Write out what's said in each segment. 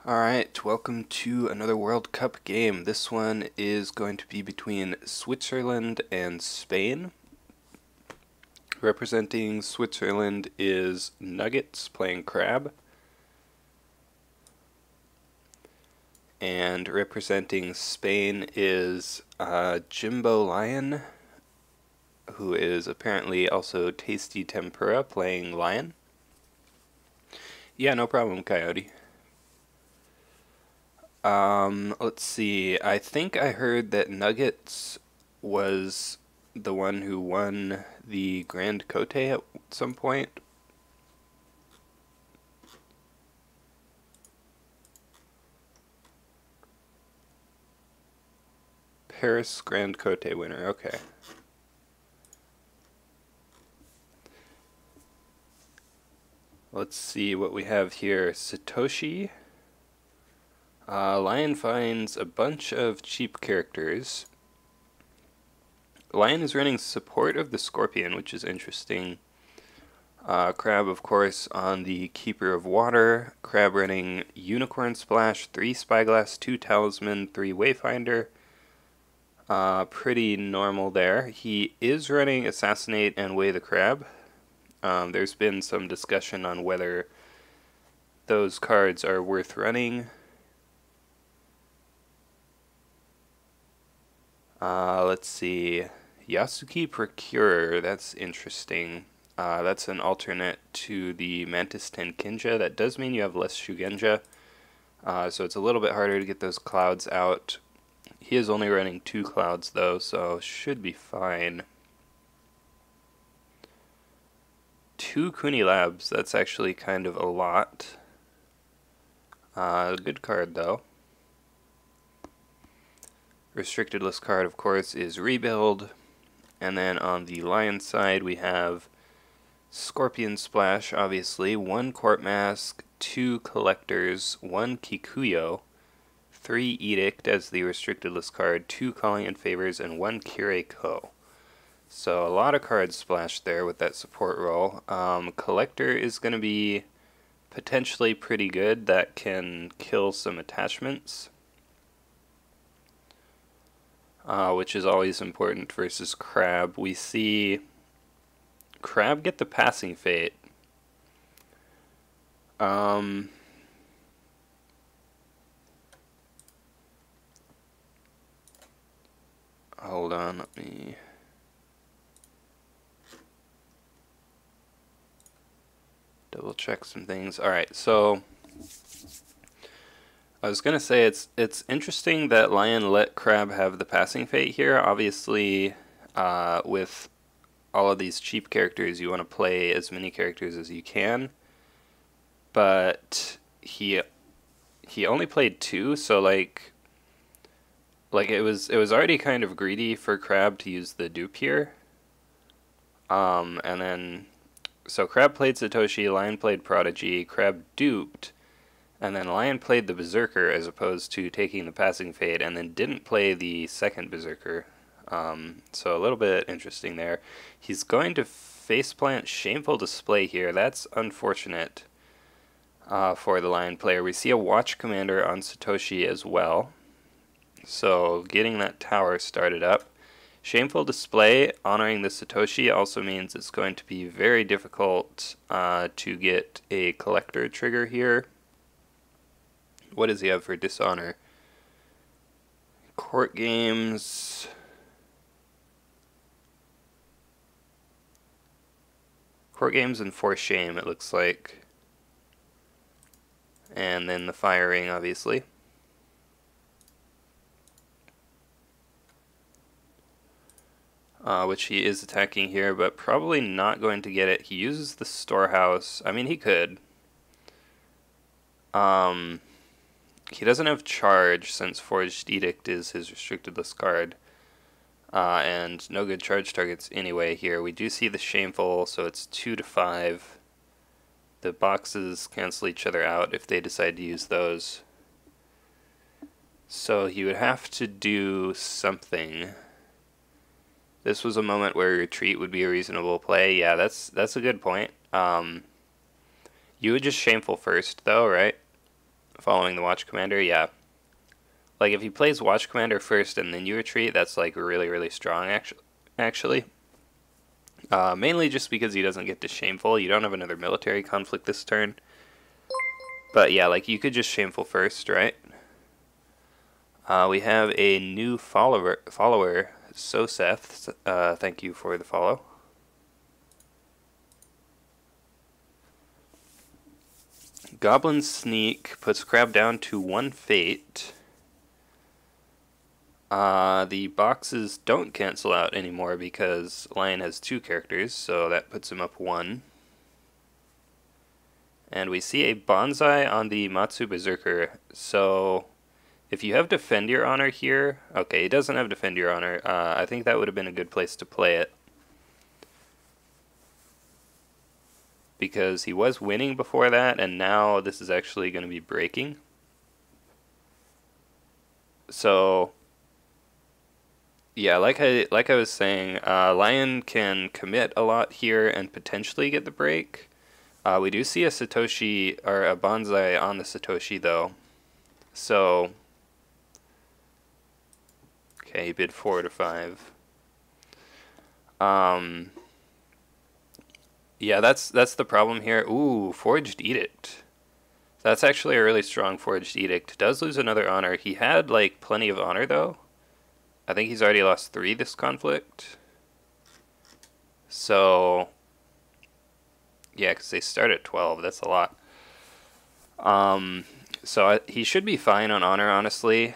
Alright, welcome to another World Cup game. This one is going to be between Switzerland and Spain. Representing Switzerland is Nuggetz playing crab. And representing Spain is Jimbo Lion, who is apparently also tastytempura playing lion. Yeah, no problem, Coyote. Let's see. I think I heard that Nuggetz was the one who won the Grand Cote at some point. Paris Grand Cote winner, okay. Let's see what we have here. Satoshi. Lion finds a bunch of cheap characters. Lion is running support of the Scorpion, which is interesting. Crab, of course, on the Keeper of Water. Crab running Unicorn Splash, 3 Spyglass, 2 Talisman, 3 Wayfinder. Pretty normal there. He is running Assassinate and Weigh the Crab. There's been some discussion on whether those cards are worth running. Let's see. Yasuki Procurer, that's interesting. That's an alternate to the Mantis Tenkinja. That does mean you have less Shugenja, so it's a little bit harder to get those clouds out. He is only running 2 clouds though, so should be fine. 2 Kuni Labs, that's actually kind of a lot. Good card though. Restricted list card, of course, is Rebuild. And then on the Lion side, we have Scorpion Splash, obviously, 1 Court Mask, 2 Collectors, 1 Kikuyo, 3 Edict as the restricted list card, 2 Calling in Favors, and 1 Kirei-Ko. So a lot of cards splashed there with that support roll. Collector is going to be potentially pretty good. That can kill some attachments. Which is always important versus Crab. We see Crab get the Passing Fate. Hold on, let me... double check some things. Alright, so... I was gonna say it's interesting that Lion let Crab have the Passing Fate here. Obviously, with all of these cheap characters, you want to play as many characters as you can. But he only played 2, so like it was already kind of greedy for Crab to use the dupe here. And then so Crab played Satoshi, Lion played Prodigy, Crab duped. And then Lion played the Berserker as opposed to taking the Passing Fate, and then didn't play the second Berserker. So a little bit interesting there. He's going to faceplant Shameful Display here. That's unfortunate for the Lion player. We see a Watch Commander on Satoshi as well. So getting that tower started up. Shameful Display, honoring the Satoshi, also means it's going to be very difficult to get a Collector trigger here. What does he have for Dishonor? Court Games. Court Games and Force Shame, it looks like. And then the Firing, obviously. Which he is attacking here, but probably not going to get it. He uses the Storehouse. I mean, he could. He doesn't have Charge, since Forged Edict is his restricted list card. And no good charge targets anyway here. We do see the Shameful, so it's 2 to 5. The boxes cancel each other out if they decide to use those. So he would have to do something. This was a moment where Retreat would be a reasonable play. Yeah, that's a good point. You would just Shameful first, though, right? following the Watch Commander, yeah. Like, if he plays Watch Commander first and then you retreat, that's, like, really, really strong, actually. Mainly just because he doesn't get to Shameful. You don't have another military conflict this turn. But, yeah, like, you could just Shameful first, right? We have a new follower Soseth. Thank you for the follow. Goblin Sneak puts Crab down to 1 fate. The boxes don't cancel out anymore because Lion has 2 characters, so that puts him up 1. And we see a Bonsai on the Matsu Berserker, so if you have Defend Your Honor here, okay, he doesn't have Defend Your Honor, I think that would have been a good place to play it. Because he was winning before that, and now this is actually going to be breaking. So, yeah, like I was saying, Lion can commit a lot here and potentially get the break. We do see a Satoshi, or a Bonsai on the Satoshi, though. So, okay, he bid 4 to 5. Yeah, that's the problem here. Ooh, Forged Edict. That's actually a really strong Forged Edict. Does lose another honor. He had, like, plenty of honor, though. I think he's already lost 3 this conflict. So, yeah, because they start at 12. That's a lot. So he should be fine on honor, honestly.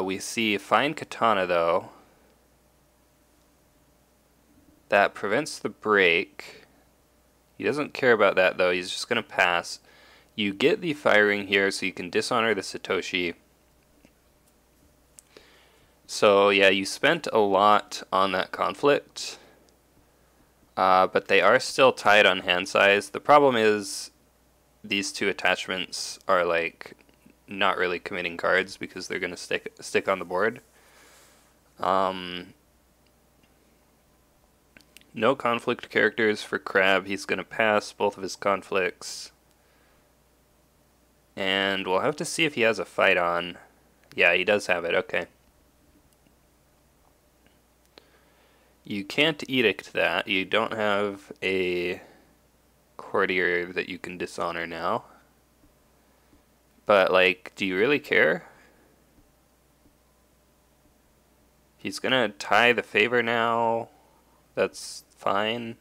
We see Fine Katana, though. That prevents the break. He doesn't care about that, though. He's just going to pass. You get the firing here, so you can dishonor the Satoshi. So, yeah, you spent a lot on that conflict. But they are still tied on hand size. The problem is these 2 attachments are, like, not really committing cards because they're going to stick on the board. No conflict characters for Crab. He's going to pass both of his conflicts. And we'll have to see if he has a fight on. Yeah, he does have it. Okay. You can't edict that. You don't have a courtier that you can dishonor now. But, like, do you really care? He's going to tie the favor now. That's fine.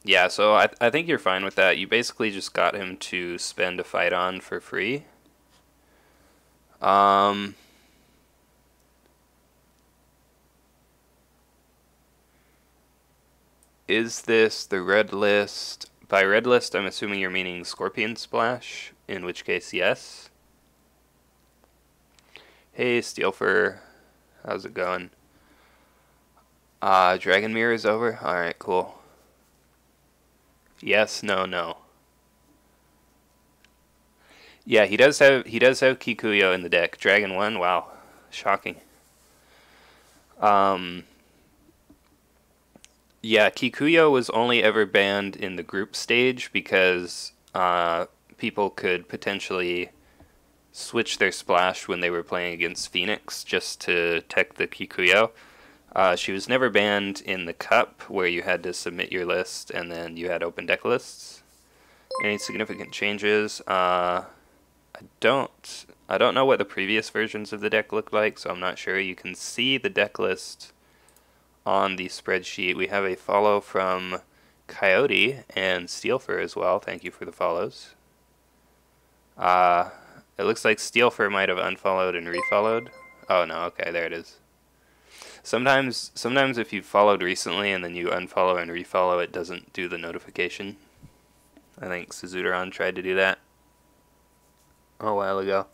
Yeah, so I think you're fine with that. You basically just got him to spend a fight on for free. Is this the red list? By red list, I'm assuming you're meaning Scorpion Splash, in which case, yes. Hey, Steelfur. How's it going? Dragon Mirror is over? Alright, cool. Yes, no, no. Yeah, he does have Kikuyo in the deck. Dragon 1, wow. Shocking. Yeah, Kikuyo was only ever banned in the group stage because people could potentially switch their splash when they were playing against Phoenix just to tech the Kikuyo. She was never banned in the cup where you had to submit your list and then you had open deck lists. Any significant changes? I don't know what the previous versions of the deck look like, so I'm not sure. You can see the deck list on the spreadsheet. We have a follow from Coyote and Steelfur as well. Thank you for the follows. It looks like Steelfur might have unfollowed and refollowed. Oh no, okay, there it is. Sometimes if you followed recently and then you unfollow and refollow, it doesn't do the notification. I think Suzuteron tried to do that a while ago.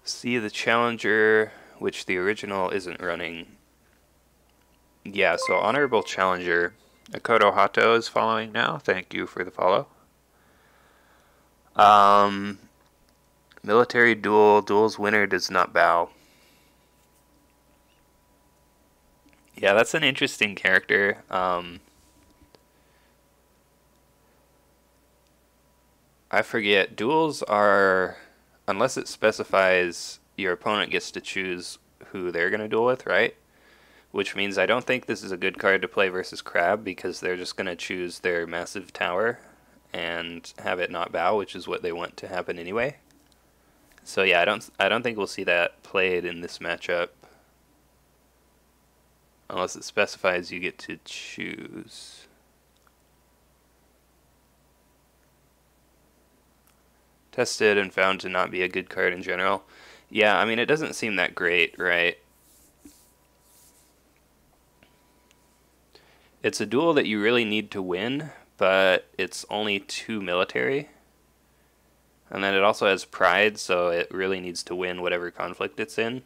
See the Challenger, which the original isn't running. Yeah, so Honorable Challenger. Akoto Hato is following now. Thank you for the follow. Military duel. Duel's winner does not bow. Yeah, that's an interesting character. I forget. Duels are, unless it specifies your opponent gets to choose who they're going to duel with, right? Which means I don't think this is a good card to play versus Crab because they're just going to choose their massive tower and have it not bow, which is what they want to happen anyway. So yeah, I don't think we'll see that played in this matchup unless it specifies you get to choose. Tested and found to not be a good card in general. Yeah, I mean, it doesn't seem that great, right? It's a duel that you really need to win, but it's only 2 military. And then it also has pride, so it really needs to win whatever conflict it's in.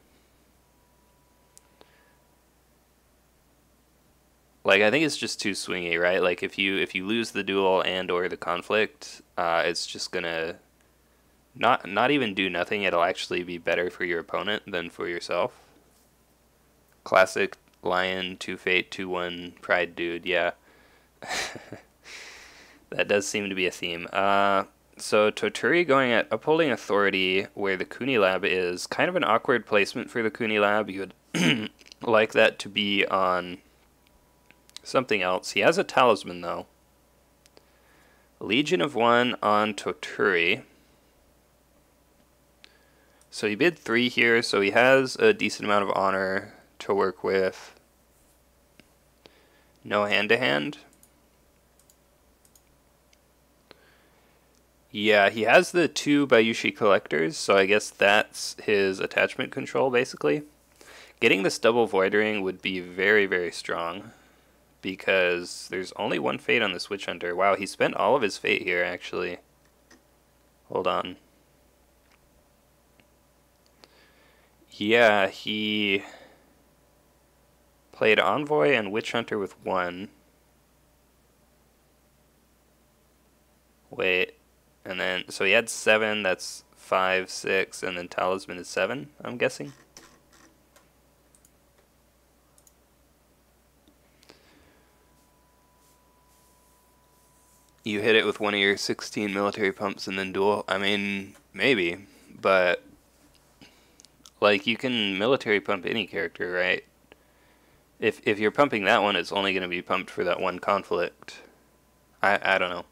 Like, I think it's just too swingy, right? Like, if you lose the duel and or the conflict, it's just gonna not even do nothing. It'll actually be better for your opponent than for yourself. Classic Lion, 2 Fate, 2/1 Pride dude, yeah. That does seem to be a theme. So Toturi going at Upholding Authority, where the Kuni Lab is kind of an awkward placement for the Kuni Lab. You would like that to be on something else. He has a talisman, though. Legion of One on Toturi. So he bid 3 here, so he has a decent amount of honor to work with. No hand-to-hand. Yeah, he has the 2 Bayushi collectors, so I guess that's his attachment control, basically. Getting this double Void Ring would be very, very strong, because there's only 1 fate on this Witch Hunter. Wow, he spent all of his fate here, actually. Hold on. Yeah, he played Envoy and Witch Hunter with 1. Wait, and then, so he had 7, that's 5, 6, and then Talisman is 7, I'm guessing. You hit it with one of your 16 military pumps and then duel. I mean, maybe, but like, you can military pump any character, right? If you're pumping that one, it's only going to be pumped for that one conflict. I don't know.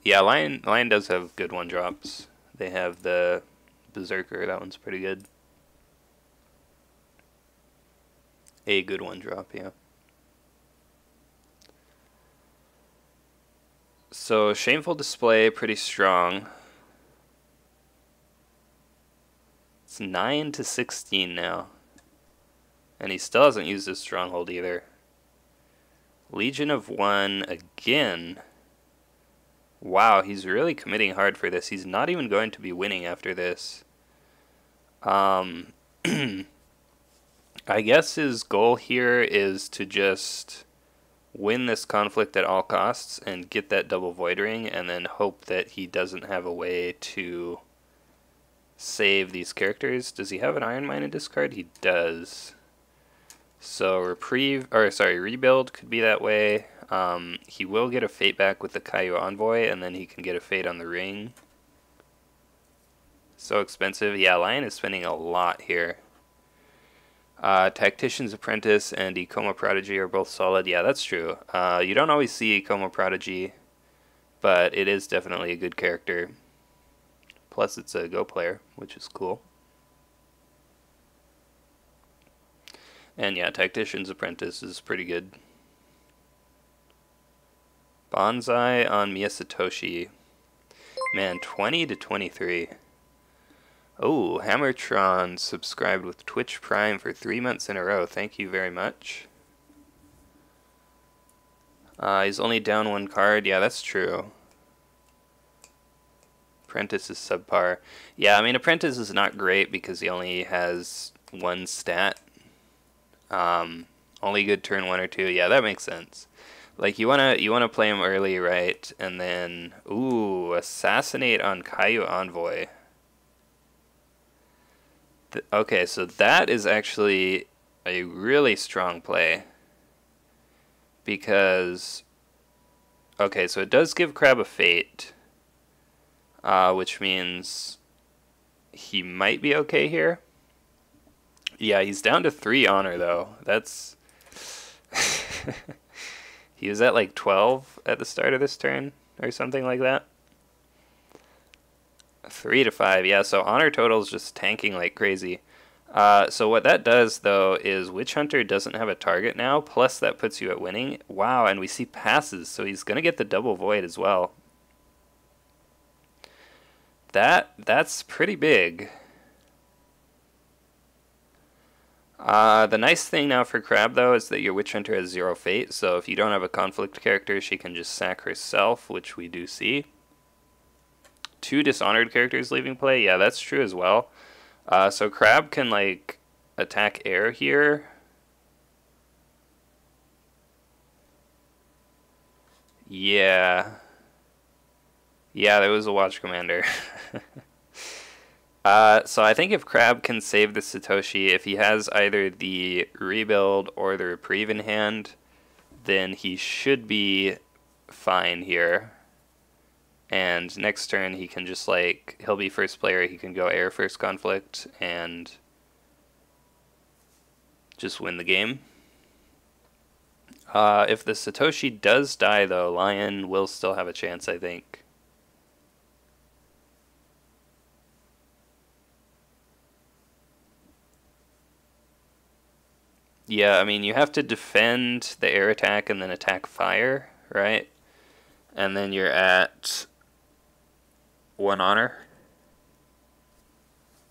Yeah, Lion does have good 1-drops. They have the Berserker, that one's pretty good. A good 1-drop, yeah. So, Shameful Display, pretty strong. It's 9 to 16 now. And he still hasn't used his Stronghold either. Legion of One again. Wow, he's really committing hard for this. He's not even going to be winning after this. I guess his goal here is to just win this conflict at all costs and get that double Void Ring, and then hope that he doesn't have a way to save these characters. Does he have an Iron Mine in discard? He does. So Rebuild could be that way. He will get a fate back with the Kaiju Envoy, and then he can get a fate on the ring. So expensive. Yeah, Lion is spending a lot here. Tactician's Apprentice and Ikoma Prodigy are both solid. Yeah, that's true. You don't always see Ikoma Prodigy, but it is definitely a good character. Plus, it's a Go player, which is cool. And yeah, Tactician's Apprentice is pretty good. Bonsai on Miyasatoshi. Man, 20 to 23. Oh, Hammertron subscribed with Twitch Prime for 3 months in a row. Thank you very much. He's only down 1 card. Yeah, that's true. Apprentice is subpar. Yeah, I mean, Apprentice is not great because he only has 1 stat. Only good turn 1 or 2. Yeah, that makes sense. Like, you wanna play him early, right? And then, ooh, Assassinate on Kaiju Envoy. Okay, so that is actually a really strong play because okay, so it does give Crab a fate, which means he might be okay here. Yeah, he's down to 3 honor though. That's he was at like 12 at the start of this turn or something like that. 3 to 5, yeah, so honor total is just tanking like crazy. So what that does, though, is Witch Hunter doesn't have a target now, plus that puts you at winning. Wow, and we see passes, so he's going to get the double void as well. That's pretty big. The nice thing now for Crab, though, is that your Witch Hunter has 0 fate, so if you don't have a conflict character, she can just sack herself, which we do see. 2 dishonored characters leaving play, yeah, that's true as well. So Crab can, like, attack air here. Yeah. Yeah, there was a Watch Commander. So I think if Crab can save the Satoshi, if he has either the Rebuild or the Reprieve in hand, then he should be fine here. And next turn he can just like, he'll be first player, he can go air first conflict and just win the game. If the Satoshi does die though, Lion will still have a chance, I think. Yeah, I mean, you have to defend the air attack and then attack fire, right? And then you're at 1 honor.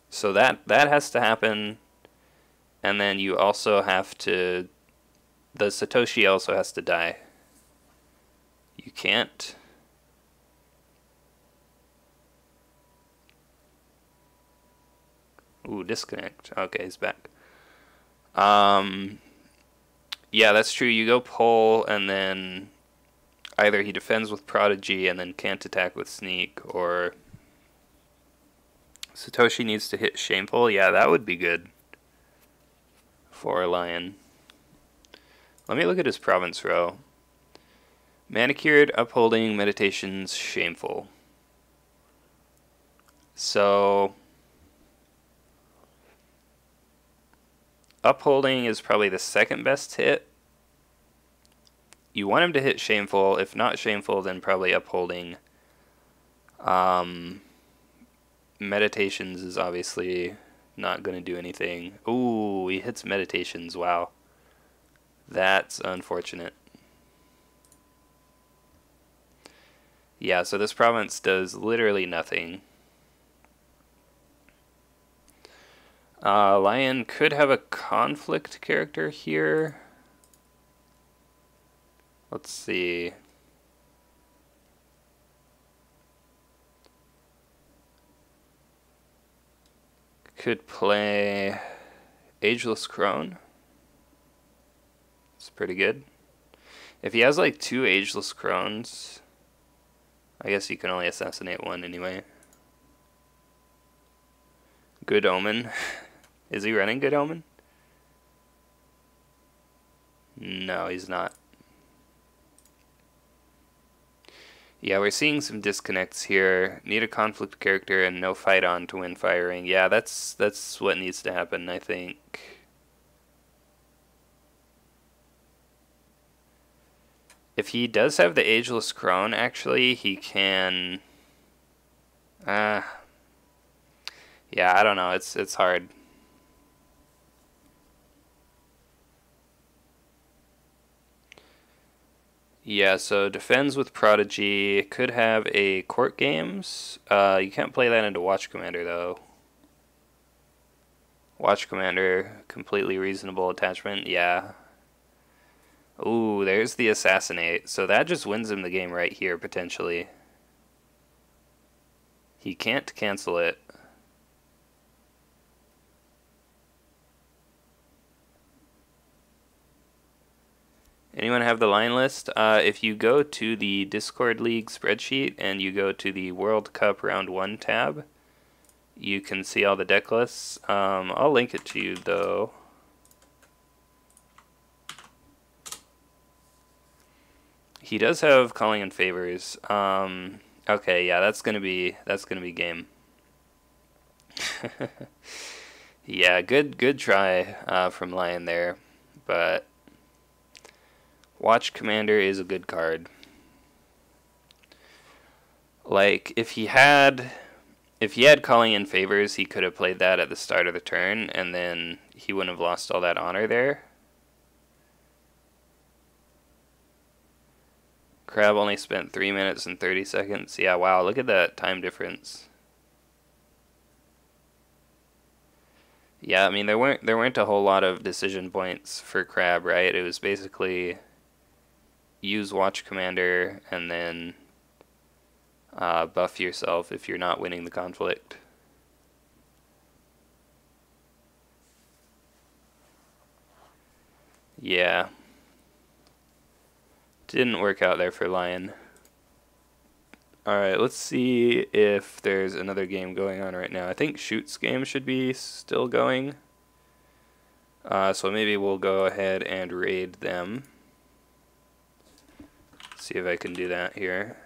So that has to happen. And then you also have to... The Satoshi also has to die. You can't... Ooh, disconnect. Okay, he's back. Yeah, that's true. You go pull, and then either he defends with Prodigy and then can't attack with Sneak, or Satoshi needs to hit Shameful. Yeah, that would be good for Lion. Let me look at his province row. Manicured, Upholding, Meditations, Shameful. So... Upholding is probably the second best hit. You want him to hit Shameful. If not Shameful, then probably Upholding. Meditations is obviously not going to do anything. Ooh, he hits Meditations. Wow. That's unfortunate. Yeah, so this province does literally nothing. Lion could have a conflict character here. Let's see. Could play Ageless Crone. It's pretty good. If he has like 2 Ageless Crones, I guess you can only assassinate 1 anyway. Good Omen. Is he running Good Omen? No, he's not. Yeah, we're seeing some disconnects here. Need a conflict character and no fight on to win firing. Yeah, that's what needs to happen, I think. If he does have the Ageless Crone, actually, he can... yeah, I don't know. It's hard. Yeah, so defends with Prodigy. Could have a Court Games. You can't play that into Watch Commander, though. Watch Commander, completely reasonable attachment. Yeah. Ooh, there's the Assassinate. So that just wins him the game right here, potentially. He can't cancel it. Anyone have the line list? If you go to the Discord League spreadsheet and you go to the World Cup Round 1 tab, you can see all the deck lists. I'll link it to you though. He does have calling in favors. Okay, yeah, that's gonna be game. Yeah, good try from Lion there, but Watch Commander is a good card. Like if he had calling in favors, he could have played that at the start of the turn, and then he wouldn't have lost all that honor there. Crab only spent 3 minutes and 30 seconds. Yeah, wow, look at that time difference. Yeah, I mean there weren't a whole lot of decision points for Crab, right? It was basically use Watch Commander and then buff yourself if you're not winning the conflict. Yeah. Didn't work out there for Lion. Alright, let's see if there's another game going on right now. I think Shoot's game should be still going. So maybe we'll go ahead and raid them. See if I can do that here.